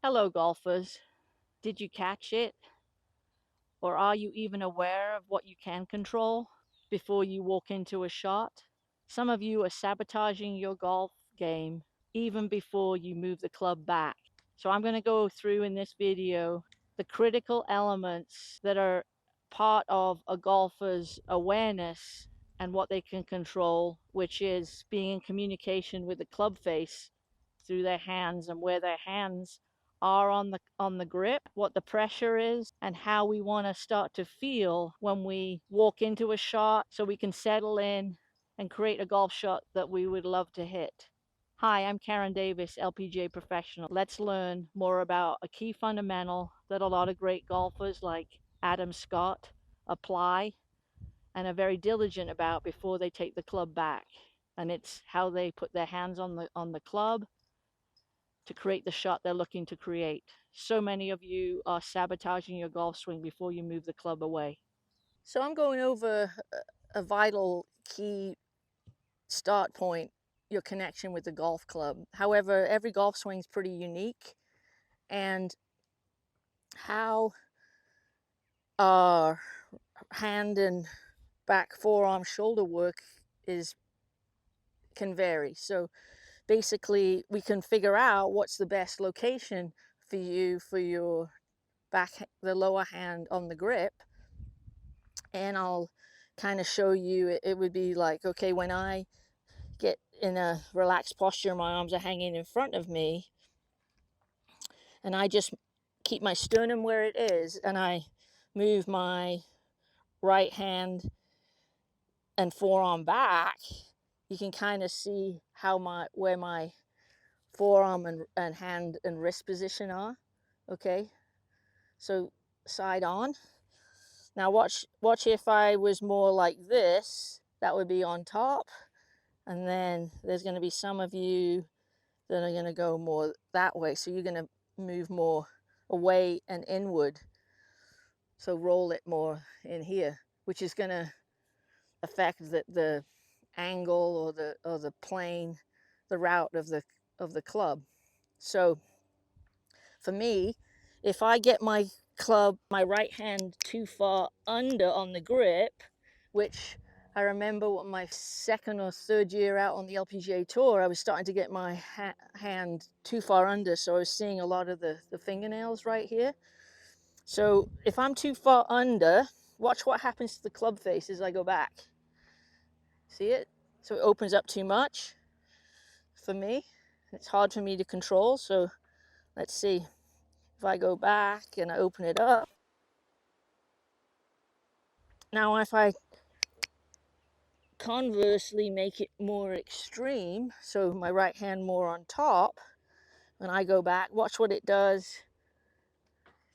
Hello, golfers. Did you catch it? Or are you even aware of what you can control before you walk into a shot? Some of you are sabotaging your golf game even before you move the club back. So I'm going to go through in this video the critical elements that are part of a golfer's awareness and what they can control, which is being in communication with the club face through their hands and where their hands are on the grip, what the pressure is, and how we want to start to feel when we walk into a shot so we can settle in and create a golf shot that we would love to hit. Hi, I'm Karen Davies, LPGA professional. Let's learn more about a key fundamental that a lot of great golfers like Adam Scott apply and are very diligent about before they take the club back. And it's how they put their hands on the club to create the shot they're looking to create. So many of you are sabotaging your golf swing before you move the club away. So I'm going over a vital key start point, your connection with the golf club. However, every golf swing is pretty unique, and how our hand and back forearm shoulder work can vary. So basically we can figure out what's the best location for you for your the lower hand on the grip, and I'll kind of show you. It would be like, okay, when I get in a relaxed posture, my arms are hanging in front of me, and I just keep my sternum where it is, and I move my right hand and forearm back. You can kind of see where my forearm and hand and wrist position are. Okay, so side on. Now watch if I was more like this, that would be on top. And then there's going to be some of you that are going to go more that way. So you're going to move more away and inward. So roll it more in here, which is going to affect the angle or the plane, the route of the club. So for me, if I get my right hand too far under on the grip, which I remember what my second or third year out on the LPGA tour, I was starting to get my hand too far under, so I was seeing a lot of the fingernails right here. So if I'm too far under, watch what happens to the club face as I go back. See it? So it opens up too much for me. It's hard for me to control, so let's see. If I go back and I open it up, now if I conversely make it more extreme, so my right hand more on top, and I go back, watch what it does.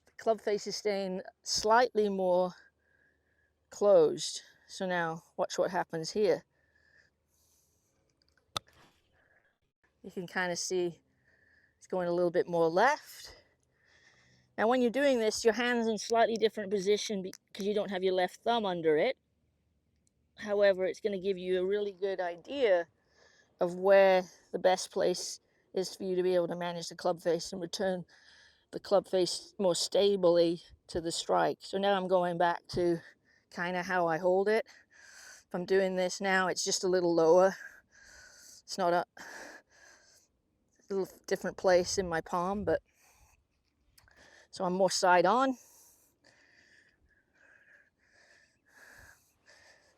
The club face is staying slightly more closed. So now watch what happens here. You can kind of see it's going a little bit more left. Now when you're doing this, your hand's in slightly different position because you don't have your left thumb under it. However, it's going to give you a really good idea of where the best place is for you to be able to manage the club face and return the club face more stably to the strike. So now I'm going back to kind of how I hold it. If I'm doing this now, it's just a little lower. It's not a little different place in my palm, but so I'm more side on.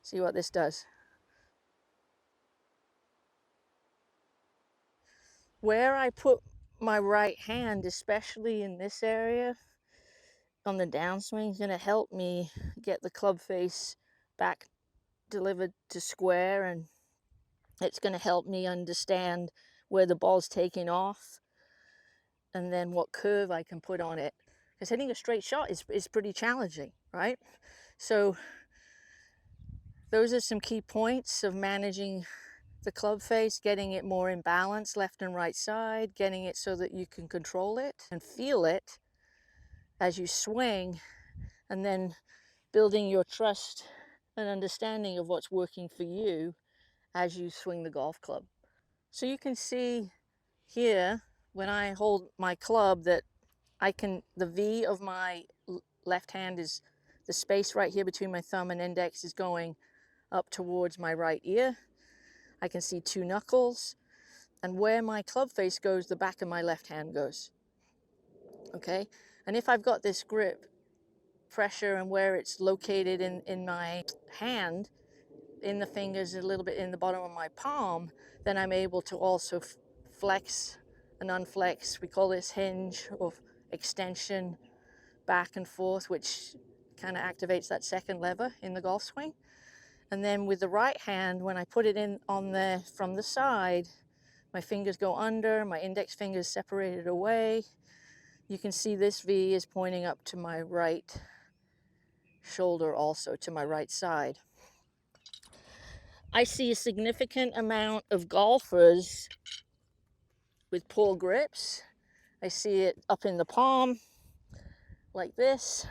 See what this does. Where I put my right hand, especially in this area on the downswing, is going to help me get the club face back delivered to square, and it's going to help me understand where the ball's taking off and then what curve I can put on it, because hitting a straight shot is pretty challenging, right? So those are some key points of managing the club face, getting it more in balance, left and right side, getting it so that you can control it and feel it as you swing, and then building your trust and understanding of what's working for you as you swing the golf club. So you can see here, when I hold my club, that the V of my left hand is the space right here between my thumb and index is going up towards my right ear. I can see 2 knuckles, and where my club face goes, the back of my left hand goes. Okay, and if I've got this grip pressure and where it's located in my hand, in the fingers, a little bit in the bottom of my palm, then I'm able to also flex and unflex. We call this hinge or extension, back and forth, which kind of activates that second lever in the golf swing. And then with the right hand, when I put it in on there from the side, my fingers go under, my index finger is separated away. You can see this V is pointing up to my right shoulder, also to my right side. I see a significant amount of golfers with poor grips. I see it up in the palm like this,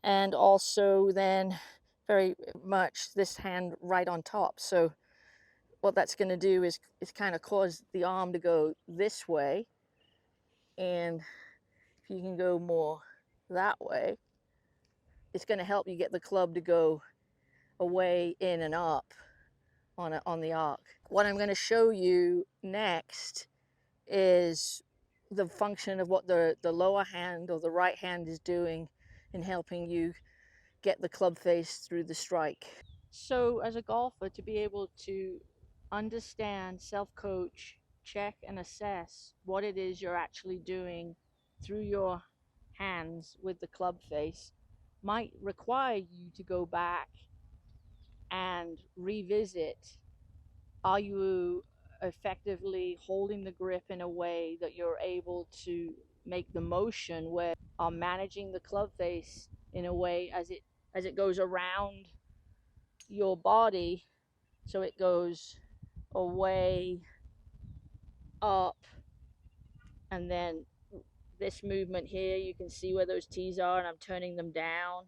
and also then very much this hand right on top. So what that's going to do is kind of cause the arm to go this way, and if you can go more that way, it's going to help you get the club to go away, in and up on the arc. What I'm going to show you next is the function of what the lower hand or the right hand is doing in helping you get the club face through the strike. So as a golfer, to be able to understand, self-coach, check and assess what it is you're actually doing through your hands with the club face might require you to go back and revisit, are you effectively holding the grip in a way that you're able to make the motion where are managing the club face in a way as it goes around your body, so it goes away, up, and then this movement here, you can see where those tees are, and I'm turning them down,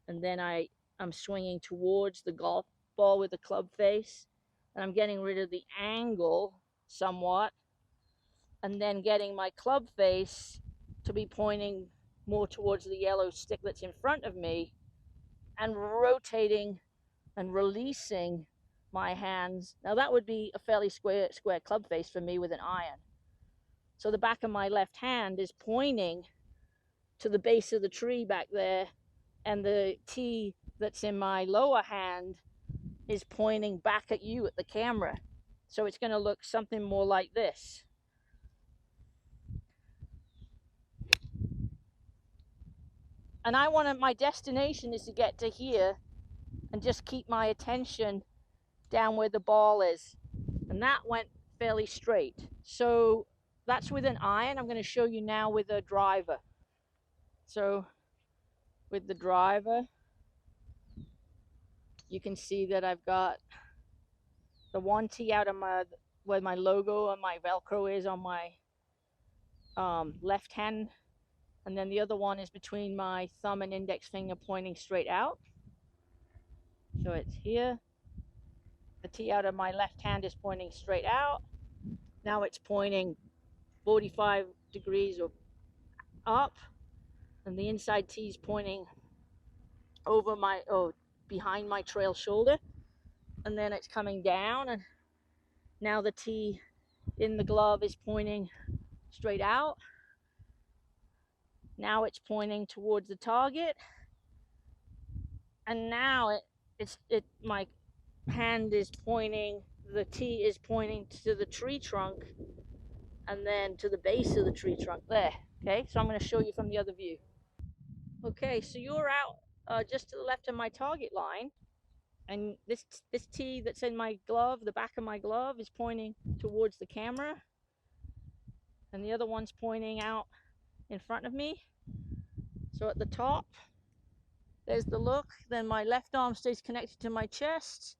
and then I'm swinging towards the golf ball with the club face, and I'm getting rid of the angle somewhat, and then getting my club face to be pointing more towards the yellow stick that's in front of me, and rotating and releasing my hands. Now that would be a fairly square club face for me with an iron. So the back of my left hand is pointing to the base of the tree back there, and the tee that's in my lower hand is pointing back at you at the camera. So it's going to look something more like this. And my destination is to get to here and just keep my attention down where the ball is. And that went fairly straight. So that's with an iron. I'm going to show you now with a driver. So with the driver, you can see that I've got the one tee out of where my logo and my Velcro is on my left hand, and then the other one is between my thumb and index finger pointing straight out. So it's here. The tee out of my left hand is pointing straight out. Now it's pointing 45 degrees or up, and the inside tee is pointing over behind my trail shoulder, and then it's coming down, and now the tee in the glove is pointing straight out. Now it's pointing towards the target, and now my hand is pointing, the tee is pointing to the tree trunk, and then to the base of the tree trunk there. Okay, so I'm going to show you from the other view. Okay, so you're out just to the left of my target line, and this tee that's in my glove, the back of my glove, is pointing towards the camera, and the other one's pointing out in front of me. So at the top, there's the look. Then my left arm stays connected to my chest,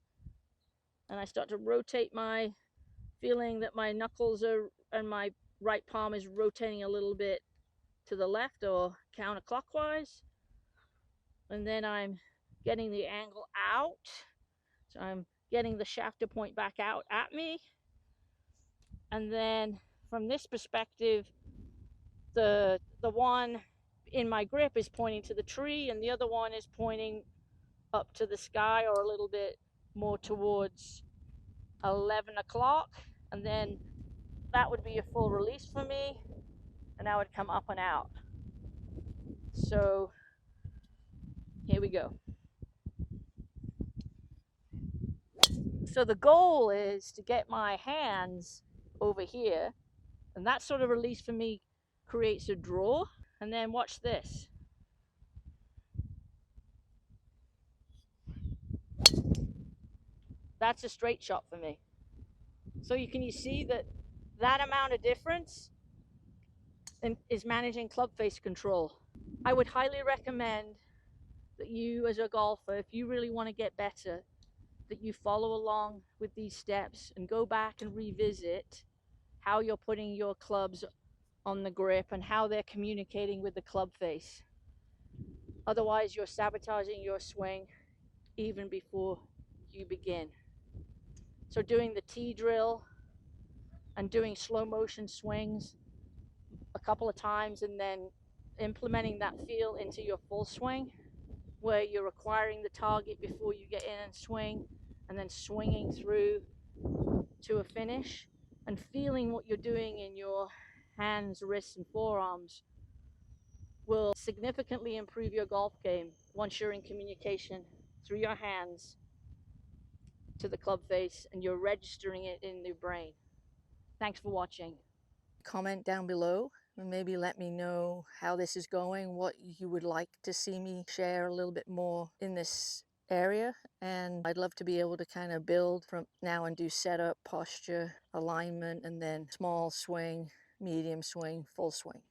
and I start to rotate feeling that my knuckles and my right palm is rotating a little bit to the left or counterclockwise. And then I'm getting the angle out. So I'm getting the shaft to point back out at me. And then from this perspective, the one in my grip is pointing to the tree, and the other one is pointing up to the sky, or a little bit more towards 11 o'clock. And then that would be a full release for me, and I would come up and out. So here we go. So the goal is to get my hands over here, and that sort of release for me creates a draw. And then watch this. That's a straight shot for me. So you see that amount of difference is managing club face control. I would highly recommend that you, as a golfer, if you really want to get better, that you follow along with these steps and go back and revisit how you're putting your clubs on the grip and how they're communicating with the club face. Otherwise, you're sabotaging your swing even before you begin. So doing the T drill and doing slow motion swings a couple of times, and then implementing that feel into your full swing, where you're acquiring the target before you get in and swing, and then swinging through to a finish, and feeling what you're doing in your hands, wrists, and forearms will significantly improve your golf game once you're in communication through your hands to the club face and you're registering it in your brain. Thanks for watching. Comment down below and maybe let me know how this is going, what you would like to see me share a little bit more in this area. And I'd love to be able to kind of build from now and do setup, posture, alignment, and then small swing, medium swing, full swing.